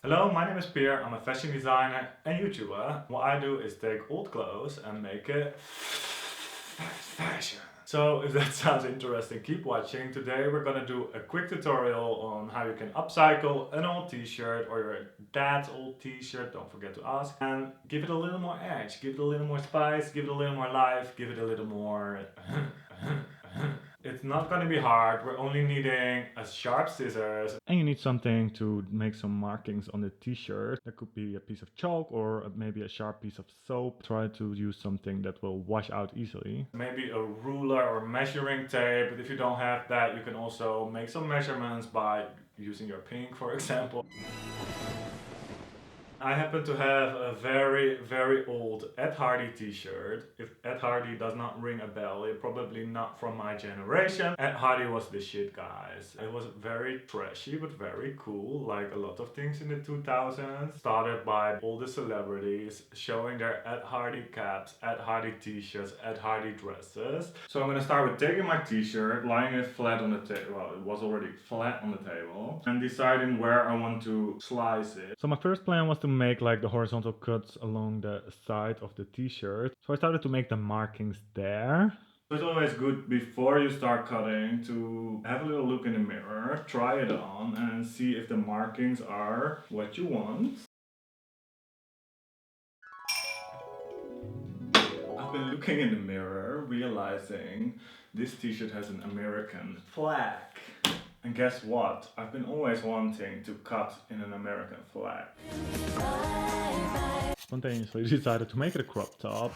Hello, my name is Pierre. I'm a fashion designer and YouTuber. What I do is take old clothes and make it fashion. So if that sounds interesting, keep watching. Today we're gonna do a quick tutorial on how you can upcycle an old t-shirt or your dad's old t-shirt, don't forget to ask, and give it a little more edge, give it a little more spice, give it a little more life, give it a little more It's not gonna be hard. We're only needing a sharp scissors. And you need something to make some markings on the t-shirt. That could be a piece of chalk or maybe a sharp piece of soap. Try to use something that will wash out easily. Maybe a ruler or measuring tape, but if you don't have that, you can also make some measurements by using your pink, for example. I happen to have a very old Ed Hardy t-shirt. If Ed Hardy does not ring a bell, you're probably not from my generation. Ed Hardy was the shit, guys. It was very trashy but very cool, like a lot of things in the 2000s. Started by all the celebrities showing their Ed Hardy caps, Ed Hardy t-shirts, Ed Hardy dresses. So I'm gonna start with taking my t-shirt, lying it flat on the table. Well, it was already flat on the table, and deciding where I want to slice it. So my first plan was to make like the horizontal cuts along the side of the t-shirt. So I started to make the markings there. So it's always good before you start cutting to have a little look in the mirror, try it on and see if the markings are what you want. I've been looking in the mirror, realizing this t-shirt has an American flag. And guess what? I've been always wanting to cut in an American flag. Spontaneously decided to make it a crop top.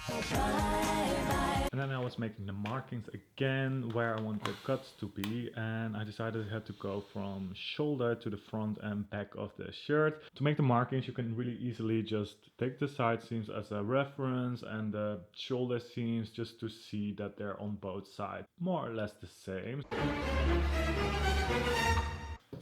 And then I was making the markings again where I want the cuts to be, and I decided I had to go from shoulder to the front and back of the shirt. To make the markings, you can really easily just take the side seams as a reference and the shoulder seams just to see that they're on both sides more or less the same.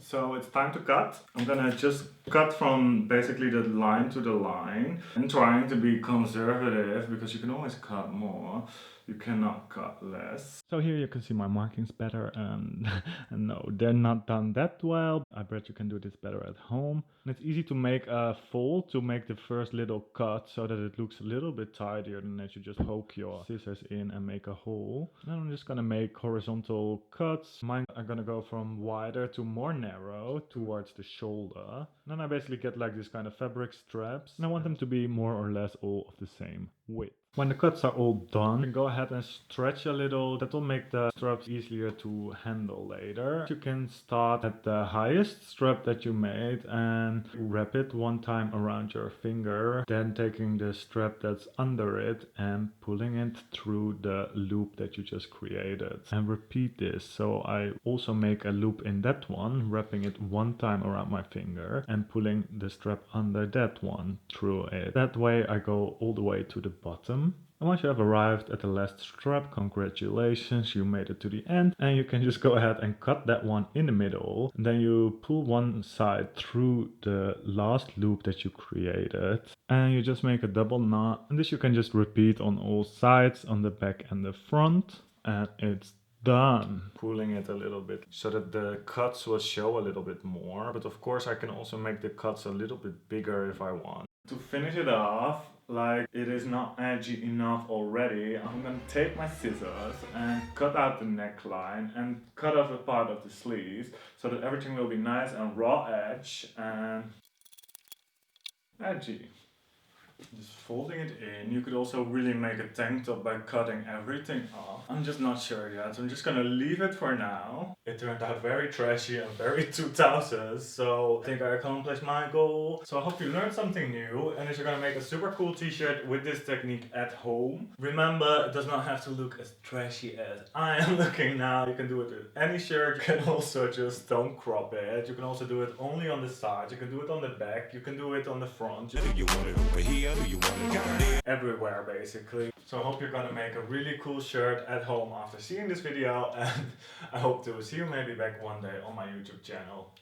So it's time to cut. I'm gonna just cut from basically the line to the line and trying to be conservative because you can always cut more. You cannot cut less. So here you can see my markings better and no, they're not done that well. I bet you can do this better at home. And it's easy to make a fold to make the first little cut so that it looks a little bit tidier than that you just poke your scissors in and make a hole. And I'm just gonna make horizontal cuts. Mine are gonna go from wider to more narrow towards the shoulder. And then I basically get like this kind of fabric straps. And I want them to be more or less all of the same width. When the cuts are all done, you can go ahead and stretch a little. That will make the straps easier to handle later. You can start at the highest strap that you made and wrap it one time around your finger. Then taking the strap that's under it and pulling it through the loop that you just created. And repeat this. So I also make a loop in that one, wrapping it one time around my finger and pulling the strap under that one through it. That way I go all the way to the bottom. And once you have arrived at the last strap, congratulations, you made it to the end, and you can just go ahead and cut that one in the middle. And then you pull one side through the last loop that you created, and you just make a double knot. And this you can just repeat on all sides, on the back and the front, and it's done. Pulling it a little bit so that the cuts will show a little bit more, but of course I can also make the cuts a little bit bigger if I want. To finish it off, like it is not edgy enough already, I'm gonna take my scissors and cut out the neckline and cut off a part of the sleeves so that everything will be nice and raw edge and edgy. Just folding it in. You could also really make a tank top by cutting everything off. I'm just not sure yet, so I'm just gonna leave it for now. It turned out very trashy and very 2000s, so I think I accomplished my goal. So I hope you learned something new, and if you're gonna make a super cool t-shirt with this technique at home, remember it does not have to look as trashy as I am looking now. You can do it with any shirt. You can also just don't crop it. You can also do it only on the side. You can do it on the back. You can do it on the front. Do you want it over here? Do you want it over there? Everywhere basically. So I hope you're gonna make a really cool shirt at home after seeing this video, and I hope to see you maybe back one day on my YouTube channel.